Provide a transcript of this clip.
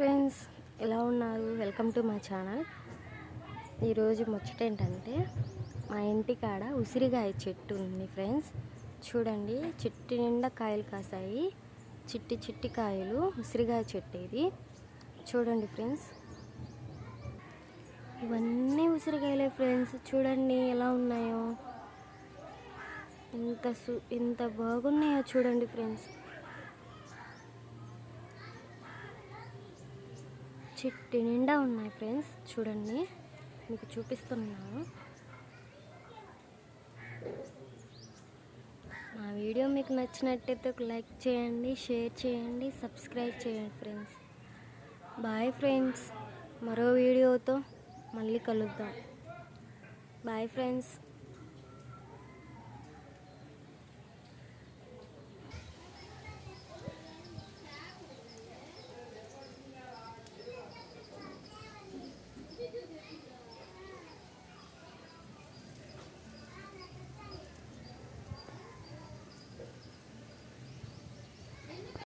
Friends, ఎలా ఉన్నారు? Welcome to my channel. ఈరోజు ముచ్చట ఏంటంటే, మా ఇంటికాడ ఉసిరికాయ చెట్టు ఉంది ఫ్రెండ్స్. చూడండి, చెట్టు నిండా కాయలు కాసాయి. చిట్టి చిట్టి కాయలు, ఉసిరికాయ చెట్టు ఇది. చూడండి ఫ్రెండ్స్, ఇవన్నీ ఉసిరికాయలే ఫ్రెండ్స్. చూడండి ఎలా ఉన్నాయో, ఎంత బాగున్నాయో చూడండి ఫ్రెండ్స్. చెట్టు నిండా ఉన్నాయి ఫ్రెండ్స్. చూడండి, మీకు చూపిస్తున్నాను. మా వీడియో మీకు నచ్చినట్టయితే ఒక లైక్ చేయండి, షేర్ చేయండి, సబ్స్క్రైబ్ చేయండి ఫ్రెండ్స్. బాయ్ ఫ్రెండ్స్, మరో వీడియోతో మళ్ళీ కలుద్దాం. Bye friends.